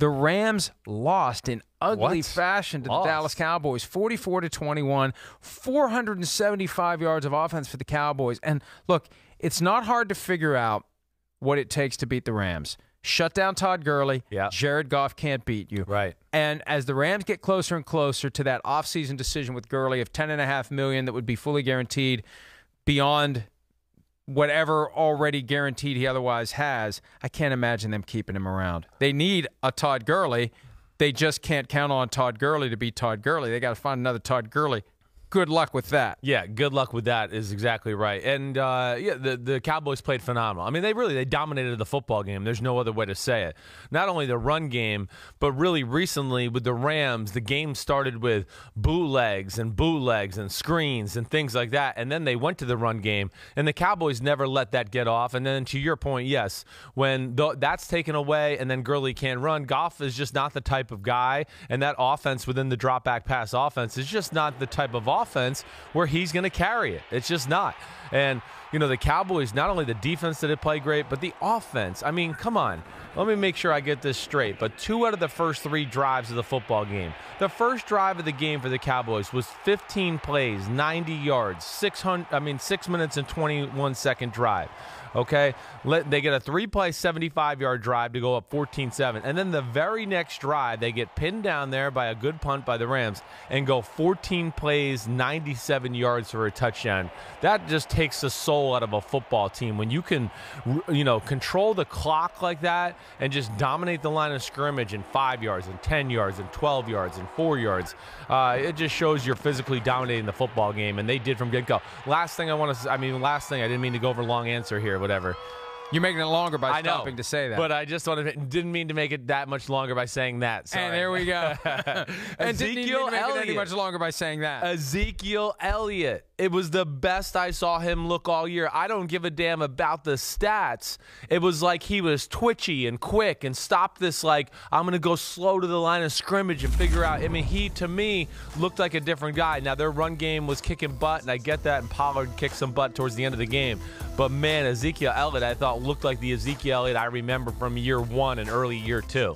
The Rams lost in ugly fashion to the Dallas Cowboys, 44-21, 475 yards of offense for the Cowboys. And look, it's not hard to figure out what it takes to beat the Rams. Shut down Todd Gurley. Yeah. Jared Goff can't beat you. Right. And as the Rams get closer and closer to that offseason decision with Gurley of $10.5 million that would be fully guaranteed beyond whatever already guaranteed he otherwise has, I can't imagine them keeping him around. They need a Todd Gurley. They just can't count on Todd Gurley to be Todd Gurley. They got to find another Todd Gurley. Good luck with that. Yeah, good luck with that is exactly right. And, the Cowboys played phenomenal. I mean, they dominated the football game. There's no other way to say it. Not only the run game, but really recently with the Rams, the game started with bootlegs and screens and things like that. And then they went to the run game, and the Cowboys never let that get off. And then to your point, yes, when that's taken away and then Gurley can't run, Goff is just not the type of guy. And that offense within the drop-back pass offense is just not the type of offense where he's going to carry it. It's just not. And, the Cowboys, not only the defense did it play great, but the offense. I mean, come on. Let me make sure I get this straight. But 2 out of the first 3 drives of the football game. The first drive of the game for the Cowboys was 15 plays, 90 yards, 6 minutes and 21-second drive. Okay, they get a 3-play, 75-yard drive to go up 14-7. And then the very next drive, they get pinned down there by a good punt by the Rams and go 14 plays, 97 yards for a touchdown. That just takes the soul out of a football team. When you can, control the clock like that and just dominate the line of scrimmage in 5 yards and 10 yards and 12 yards and 4 yards, it just shows you're physically dominating the football game, and they did from get-go. Last thing, I didn't mean to go over a long answer here. Whatever. You're making it longer by stopping to say that. But I just didn't mean to make it that much longer by saying that. Sorry. And there we go. And Ezekiel didn't make Elliott. it any much longer by saying that. Ezekiel Elliott. It was the best I saw him look all year. I don't give a damn about the stats. It was like he was twitchy and quick and stopped this I'm going to go slow to the line of scrimmage and figure out. I mean, he, to me, looked like a different guy. Now, their run game was kicking butt, and I get that, and Pollard kicked some butt towards the end of the game. But, man, Ezekiel Elliott, I thought, looked like the Ezekiel Elliott I remember from year 1 and early year 2.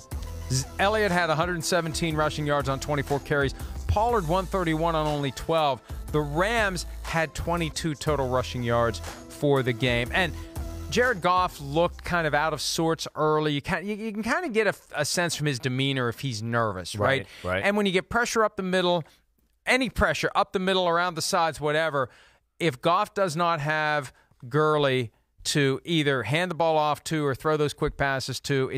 Elliott had 117 rushing yards on 24 carries. Pollard 131 on only 12. The Rams had 22 total rushing yards for the game. And Jared Goff looked kind of out of sorts early. You can kind of get a sense from his demeanor if he's nervous, right? Right. And when you get pressure up the middle, any pressure up the middle, around the sides, whatever, if Goff does not have Gurley to either hand the ball off to or throw those quick passes to,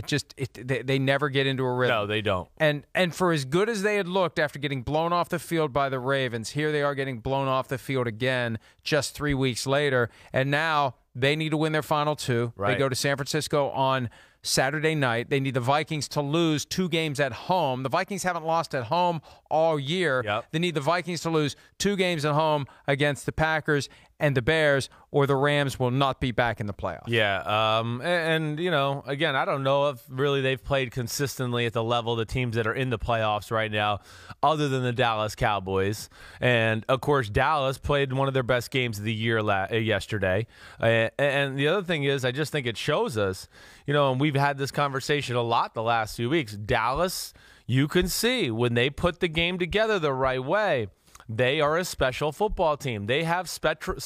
they never get into a rhythm. No, they don't. And for as good as they had looked after getting blown off the field by the Ravens, here they are getting blown off the field again just 3 weeks later. And now they need to win their final 2. Right. They go to San Francisco on Saturday night. They need the Vikings to lose 2 games at home. The Vikings haven't lost at home all year. Yep. They need the Vikings to lose 2 games at home against the Packers and the Bears, or the Rams will not be back in the playoffs. Yeah, and again, I don't know if really they've played consistently at the level of the teams that are in the playoffs right now, other than the Dallas Cowboys. And, of course, Dallas played one of their best games of the year yesterday. And the other thing is, I just think it shows us, and we've had this conversation a lot the last few weeks, Dallas, you can see when they put the game together the right way, they are a special football team. They have special,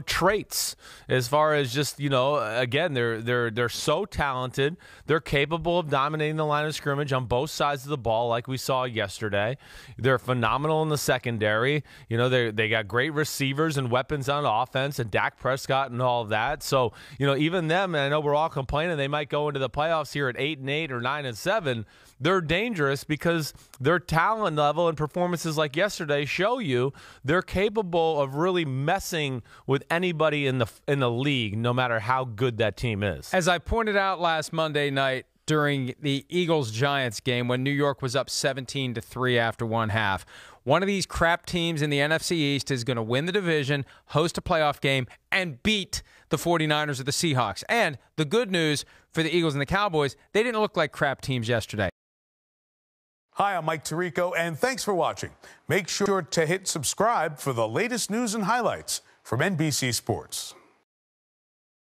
traits as far as just, again, they're so talented. They're capable of dominating the line of scrimmage on both sides of the ball, like we saw yesterday. They're phenomenal in the secondary. They got great receivers and weapons on offense, and Dak Prescott and all of that. So, even them, and I know we're all complaining they might go into the playoffs here at 8-8 or 9-7. They're dangerous because their talent level and performances like yesterday show you they're capable of really messing with anybody in the league, no matter how good that team is. As I pointed out last Monday night during the Eagles-Giants game when New York was up 17-3 after one half, one of these crap teams in the NFC East is going to win the division, host a playoff game, and beat the 49ers or the Seahawks. And the good news for the Eagles and the Cowboys, they didn't look like crap teams yesterday. Hi, I'm Mike Tirico, and thanks for watching. Make sure to hit subscribe for the latest news and highlights from NBC Sports.